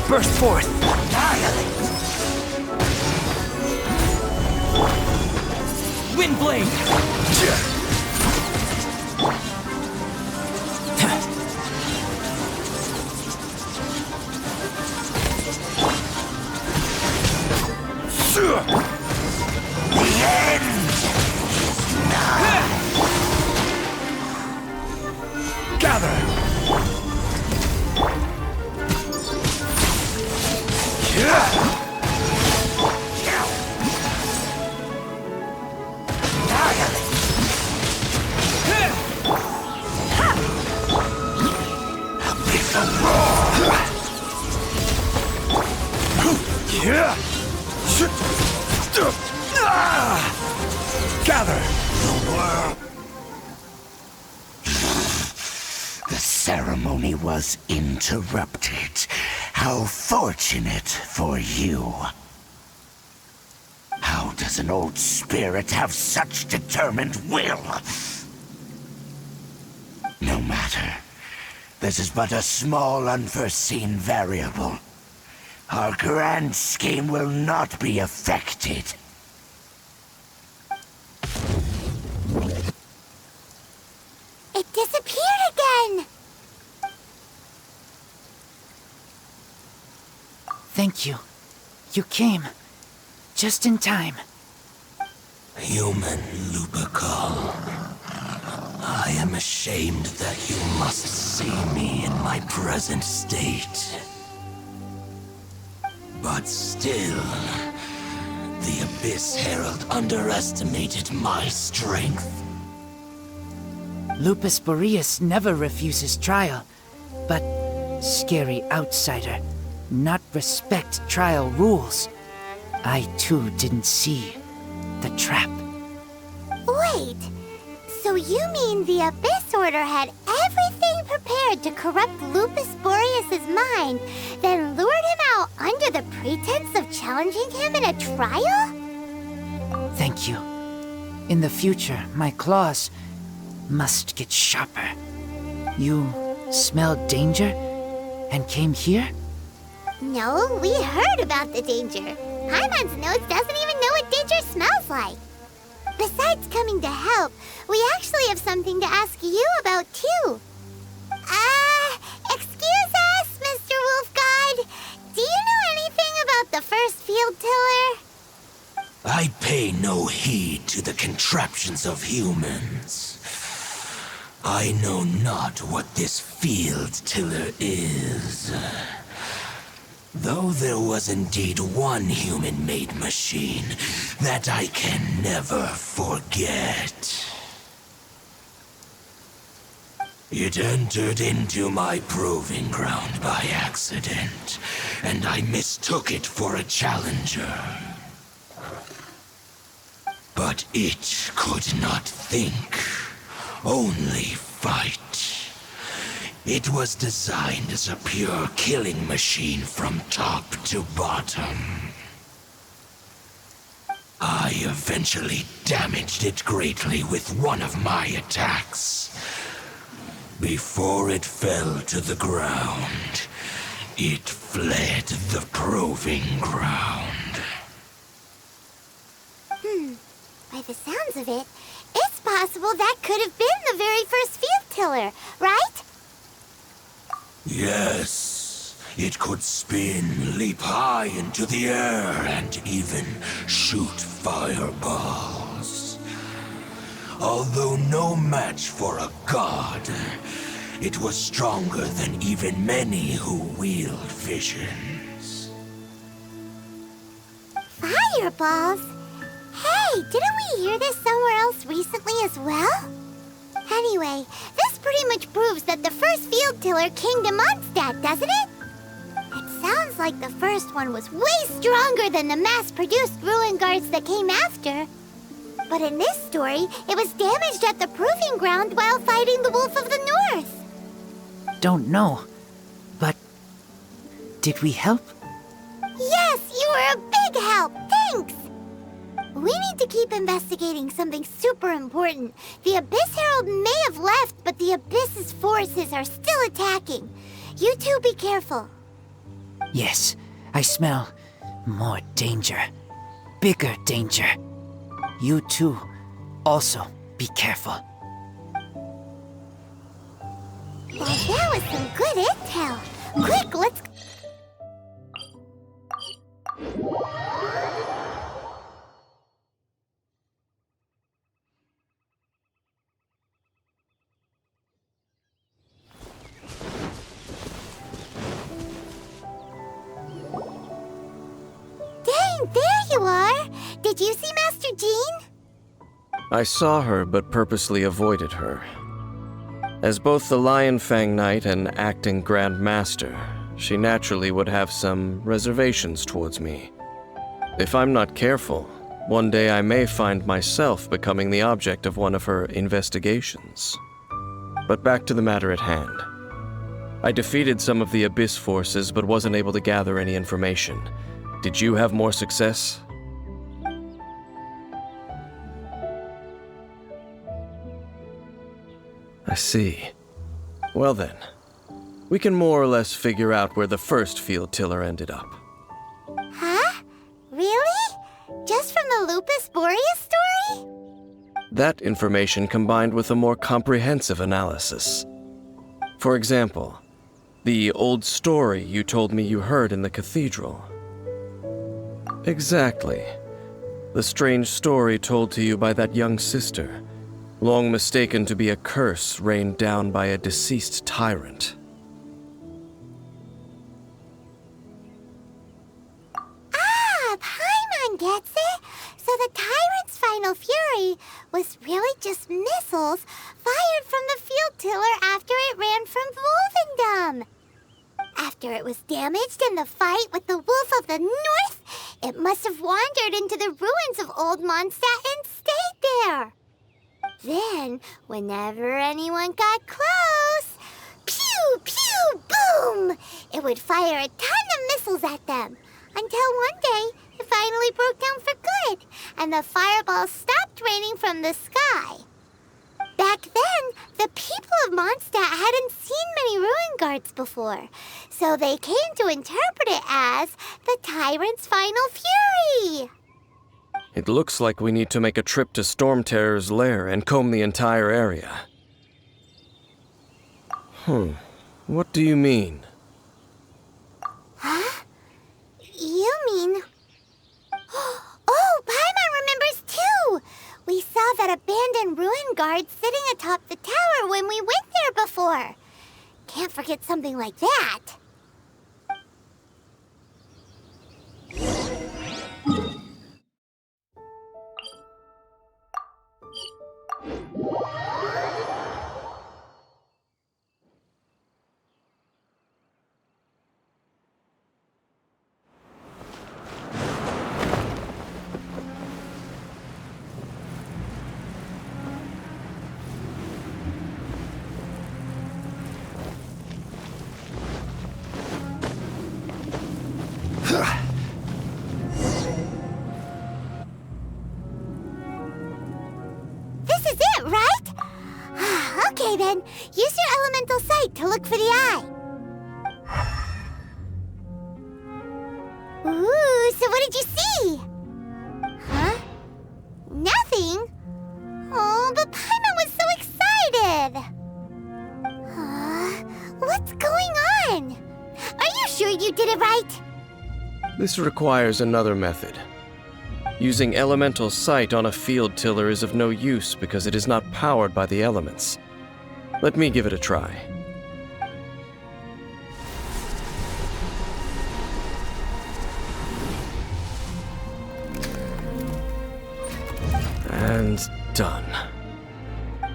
Burst forth! Annihilate! Windblade! The end is nigh. Gather! Gather! The ceremony was interrupted. How fortunate for you. How does an old spirit have such determined will? No matter. This is but a small unforeseen variable. Our grand scheme will not be affected. It disappeared again! Thank you. You came. Just in time. Human Lupercal. I am ashamed that you must see me in my present state. But still, the Abyss Herald underestimated my strength. Lupus Boreas never refuses trial, but scary outsider, not respect trial rules. I too didn't see the trap. Wait, so you mean the Abyss Order had everything prepared to corrupt Lupus Boreas' mind, then lured him out under the pretense of challenging him in a trial? Thank you. In the future, my claws must get sharper. You smelled danger and came here? No, we heard about the danger. Paimon's nose doesn't even know what danger smells like. Besides coming to help, we actually have something to ask you about too. Excuse us, Mr. Wolf Guide. Do you know anything about the first field tiller? I pay no heed to the contraptions of humans. I know not what this field tiller is. Though there was indeed one human-made machine that I can never forget. It entered into my proving ground by accident, and I mistook it for a challenger. But it could not think, only fight. It was designed as a pure killing machine from top to bottom. I eventually damaged it greatly with one of my attacks. Before it fell to the ground, it fled the proving ground. By the sounds of it, it's possible that could have been the very first field tiller, right? Yes, it could spin, leap high into the air, and even shoot fireballs. Although no match for a god, it was stronger than even many who wield visions. Fireballs? Hey, didn't we hear this somewhere else recently as well? Anyway, this pretty much proves that the first field tiller came to Mondstadt, doesn't it? It sounds like the first one was way stronger than the mass-produced ruin guards that came after. But in this story, it was damaged at the proving ground while fighting the Wolf of the North. Don't know, but did we help? Yes, you were a big help. Thanks. We need to keep investigating something super important. The Abyss Herald may have left, but the Abyss's forces are still attacking. You two be careful. Yes, I smell more danger. Bigger danger. You two also be careful. Well, that was some good intel. Quick, let's... Dane, there you are! Did you see Master Jean? I saw her but purposely avoided her. As both the Lion Fang Knight and acting Grand Master, she naturally would have some reservations towards me. If I'm not careful, one day I may find myself becoming the object of one of her investigations. But back to the matter at hand. I defeated some of the Abyss forces but wasn't able to gather any information. Did you have more success? I see. Well then, we can more or less figure out where the first field tiller ended up. Huh? Really? Just from the Lupus Boreas story? That information combined with a more comprehensive analysis. For example, the old story you told me you heard in the cathedral. Exactly. The strange story told to you by that young sister, long mistaken to be a curse rained down by a deceased tyrant. Ah, Paimon gets it! So the tyrant's final fury was really just missiles fired from the field tiller after it ran from Wolvendom. After it was damaged in the fight with the Wolf of the North, it must have wandered into the ruins of Old Mondstadt and stayed there. Then, whenever anyone got close, pew, pew, boom! It would fire a ton of missiles at them, until one day it finally broke down for good, and the fireballs stopped raining from the sky. Back then, the people of Mondstadt hadn't seen many ruin guards before, so they came to interpret it as the tyrant's final fury. It looks like we need to make a trip to Storm Terror's lair and comb the entire area. What do you mean? Huh? You mean... Oh, Paimon remembers too! We saw that abandoned ruin guard sitting atop the tower when we went there before. Can't forget something like that. This is it, right? Okay then, use your elemental sight to look for the eye. Ooh, so what did you see? Huh? Nothing? Oh, but Paimon was so excited! What's going on? Are you sure you did it right? This requires another method. Using elemental sight on a field tiller is of no use because it is not powered by the elements. Let me give it a try. And done.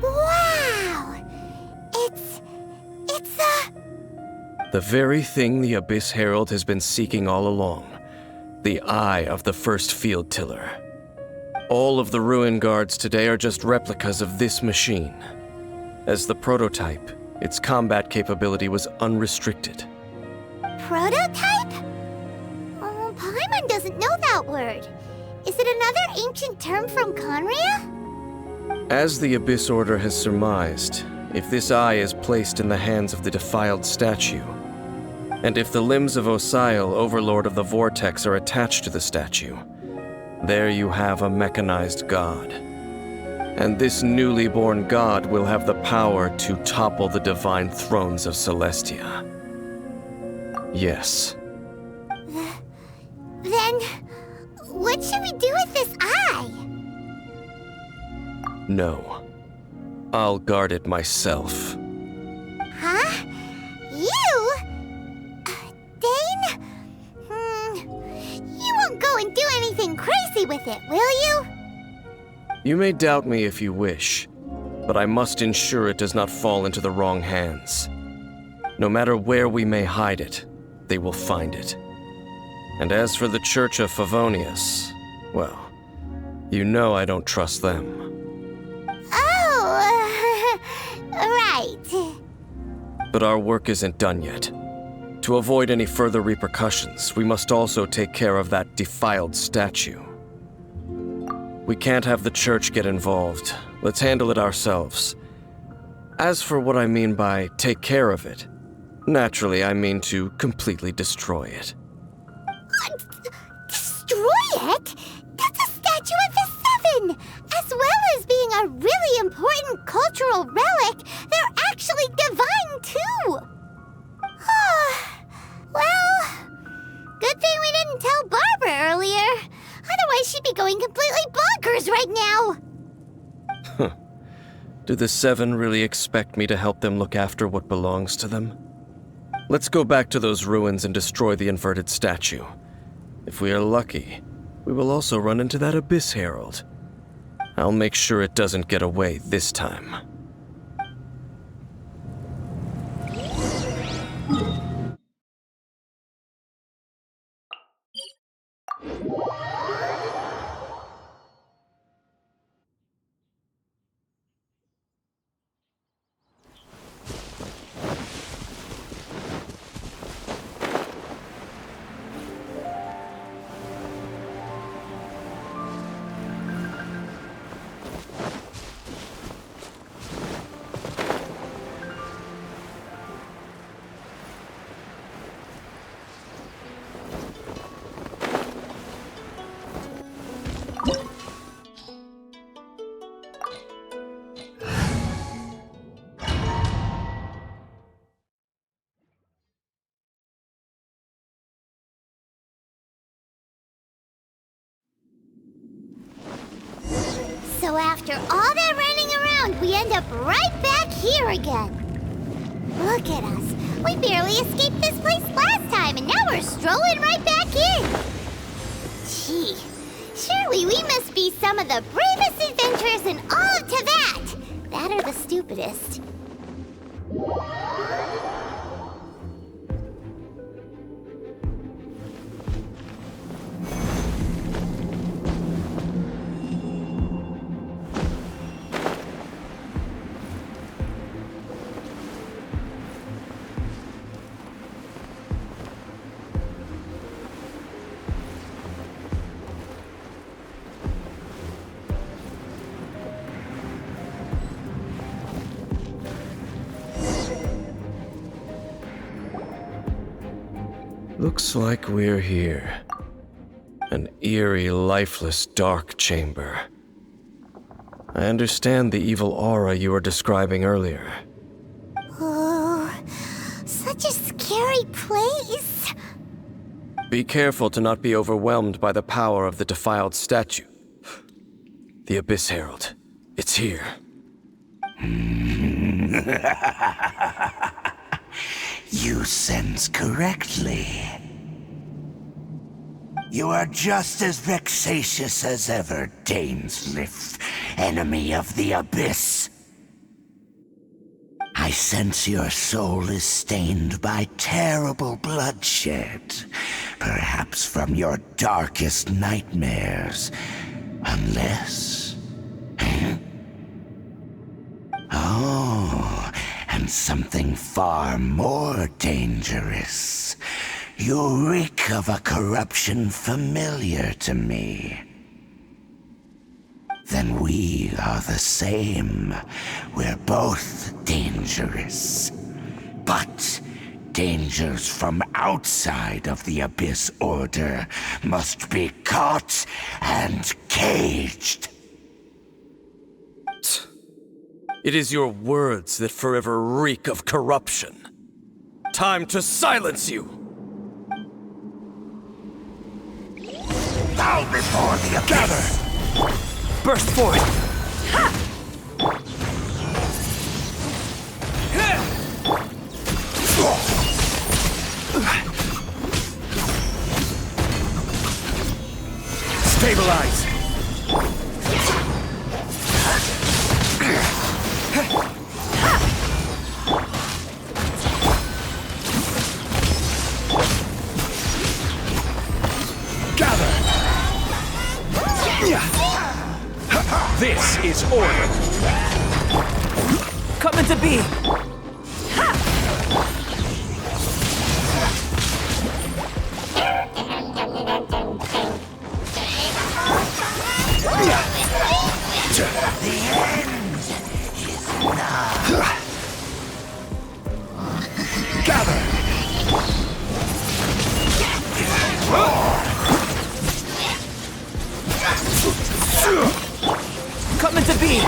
Wow! It's a... The very thing the Abyss Herald has been seeking all along. The eye of the first field tiller. All of the ruin guards today are just replicas of this machine. As the prototype, its combat capability was unrestricted. Prototype? Oh, Paimon doesn't know that word. Is it another ancient term from Conria? As the Abyss Order has surmised, if this eye is placed in the hands of the defiled statue, and if the limbs of Osial, Overlord of the Vortex, are attached to the statue, there you have a mechanized god. And this newly born god will have the power to topple the divine thrones of Celestia. Yes. Then, what should we do with this eye? No. I'll guard it myself. Huh? You? Dane? You won't go and do easy with it, will you? You may doubt me if you wish, but I must ensure it does not fall into the wrong hands. No matter where we may hide it, they will find it. And as for the Church of Favonius, well, you know I don't trust them. Oh, right. But our work isn't done yet. To avoid any further repercussions, we must also take care of that defiled statue. We can't have the church get involved. Let's handle it ourselves. As for what I mean by take care of it, naturally I mean to completely destroy it. Destroy it? That's a statue of the Seven! As well as being a really important cultural relic, they're actually divine too! Well, good thing we didn't tell Barbara earlier. Otherwise she'd be going completely bonkers right now! Do the Seven really expect me to help them look after what belongs to them? Let's go back to those ruins and destroy the inverted statue. If we are lucky, we will also run into that Abyss Herald. I'll make sure it doesn't get away this time. So after all that running around, we end up right back here again. Look at us. We barely escaped this place last time, and now we're strolling right back in. Gee, surely we must be some of the bravest adventurers in all of Teyvat. That or the stupidest. Looks like we're here. An eerie, lifeless, dark chamber. I understand the evil aura you were describing earlier. Oh, such a scary place. Be careful to not be overwhelmed by the power of the defiled statue. The Abyss Herald. It's here. You sense correctly. You are just as vexatious as ever, Dainsleif, enemy of the Abyss. I sense your soul is stained by terrible bloodshed, perhaps from your darkest nightmares, unless... Oh, and something far more dangerous. You reek of a corruption familiar to me. Then we are the same. We're both dangerous. But dangers from outside of the Abyss Order must be caught and caged. It is your words that forever reek of corruption. Time to silence you! Bow before the Abyss! Gather! Burst forth! Stabilize! Gather! This is order! Coming to be! Gather! Coming to be!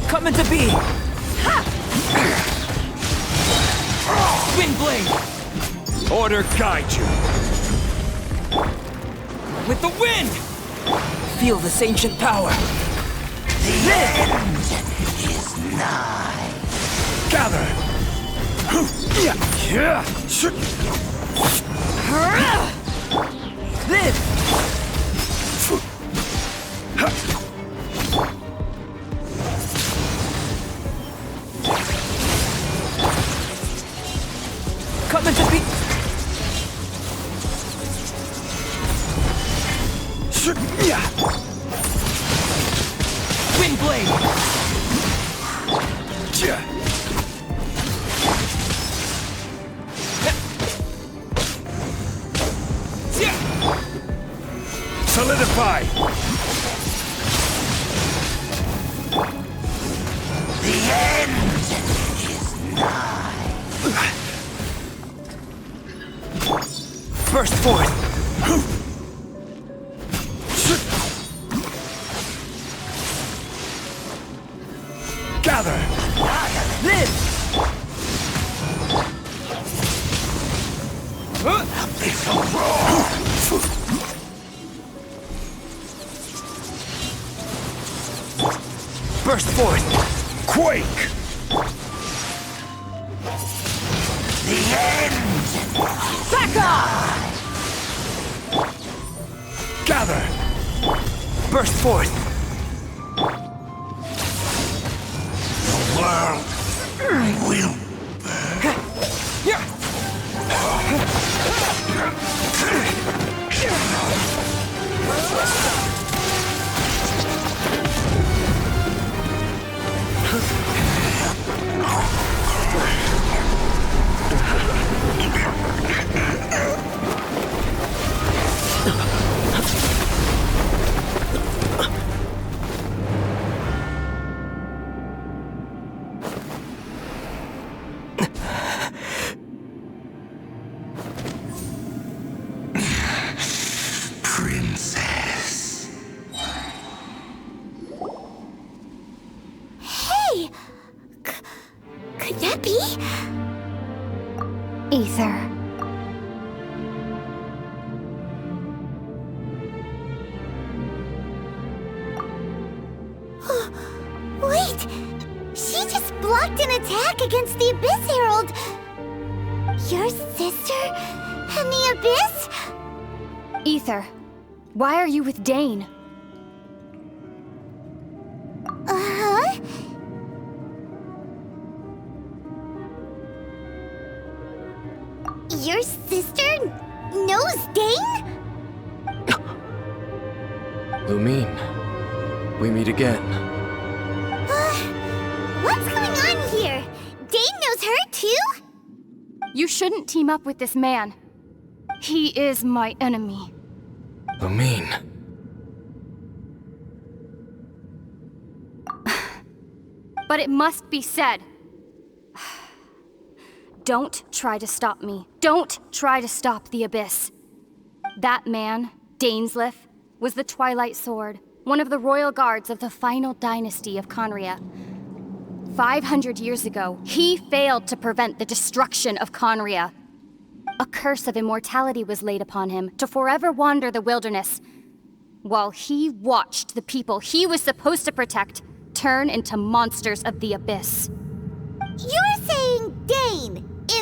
Coming to be! Wind blade! Order guide you! With the wind! Feel this ancient power! The end is nigh. Gather! Live! Coming to be... Wind blade! Solidify! The end is nigh. Burst forth! Gather! Live! Burst forth! Quake! The end! Back off! Gather! Burst forth! The world will Princess. Hey! Could that be? Aether. Wait! She just blocked an attack against the Abyss Herald! Your sister and the Abyss? Aether, why are you with Dane? Uh-huh? Your sister knows Dane? Lumine, we meet again. What's going on here? Dane knows her too? You shouldn't team up with this man. He is my enemy. Lumine. But it must be said. Don't try to stop me. Don't try to stop the Abyss. That man, Dainsleif, was the Twilight Sword, one of the royal guards of the final dynasty of Conria. 500 years ago, he failed to prevent the destruction of Conria. A curse of immortality was laid upon him to forever wander the wilderness, while he watched the people he was supposed to protect turn into monsters of the Abyss. You're saying Dane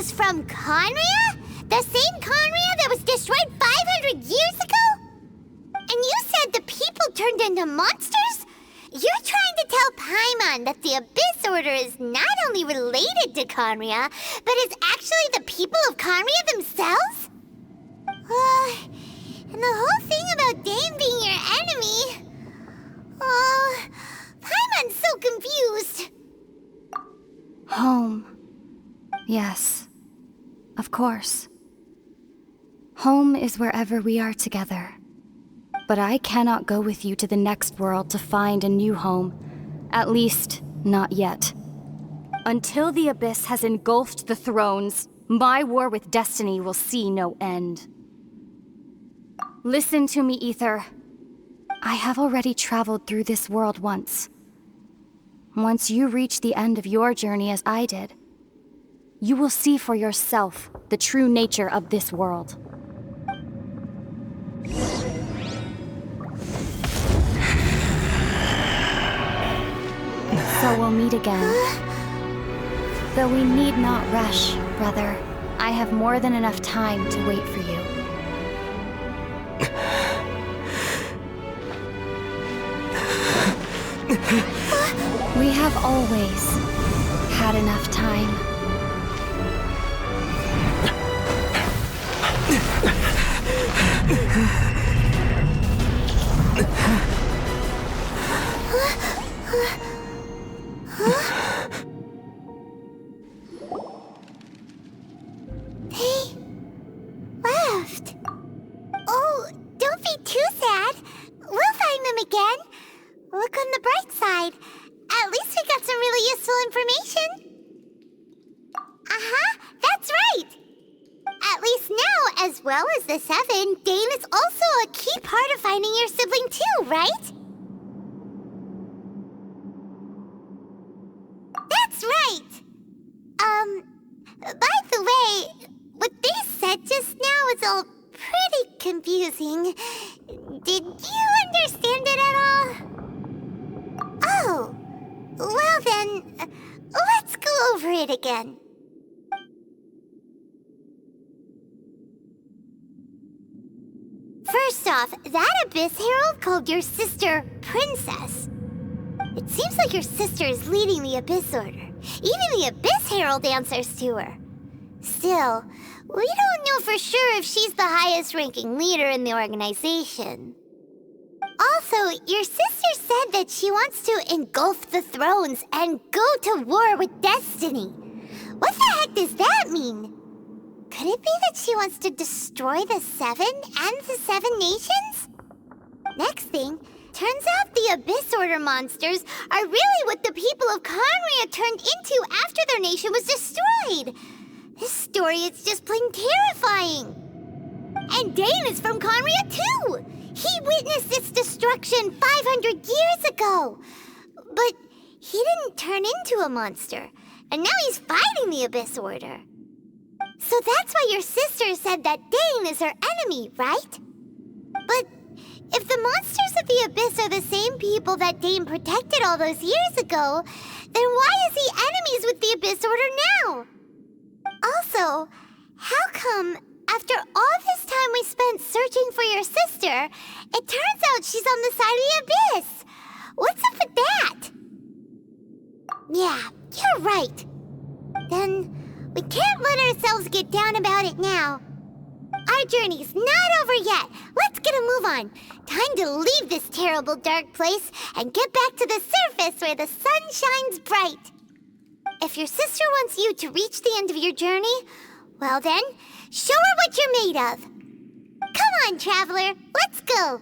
is from Conria? The same Conria that was destroyed 500 years ago? And you said the people turned into monsters? You're trying to tell Paimon that the Abyss Order is not only related to Conria, but is actually the people of Conria themselves? And the whole thing about Dane being your enemy... Paimon's so confused. Home. Yes. Of course. Home is wherever we are together. But I cannot go with you to the next world to find a new home. At least, not yet. Until the Abyss has engulfed the thrones, my war with Destiny will see no end. Listen to me, Aether. I have already traveled through this world once. Once you reach the end of your journey as I did, you will see for yourself the true nature of this world. So we'll meet again. Though we need not rush, brother. I have more than enough time to wait for you. We have always had enough time. They left. Oh, don't be too sad. We'll find them again. Look on the bright side. At least we got some really useful information. That's right. At least now, as well as the Seven, Dane is also a key part of finding your sibling too, right? That's right. By the way, what they said just now is all pretty confusing. Did you understand it at all? Oh, well then, let's go over it again. First off, that Abyss Herald called your sister Princess. It seems like your sister is leading the Abyss Order. Even the Abyss Herald answers to her. Still, we don't know for sure if she's the highest-ranking leader in the organization. Also, your sister said that she wants to engulf the thrones and go to war with Destiny. What the heck does that mean? Could it be that she wants to destroy the Seven and the Seven Nations? Next thing, turns out the Abyss Order monsters are really what the people of Conria turned into after their nation was destroyed. This story is just plain terrifying. And Dane is from Conria too! He witnessed its destruction 500 years ago! But he didn't turn into a monster, and now he's fighting the Abyss Order. So that's why your sister said that Dane is her enemy, right? But if the monsters of the Abyss are the same people that Dane protected all those years ago, then why is he enemies with the Abyss Order now? Also, how come after all this time we spent searching for your sister, it turns out she's on the side of the Abyss? What's up with that? Yeah, you're right. Then we can't let ourselves get down about it now. Our journey's not over yet. Let's get a move on. Time to leave this terrible dark place and get back to the surface where the sun shines bright. If your sister wants you to reach the end of your journey, well then, show her what you're made of. Come on, traveler, let's go.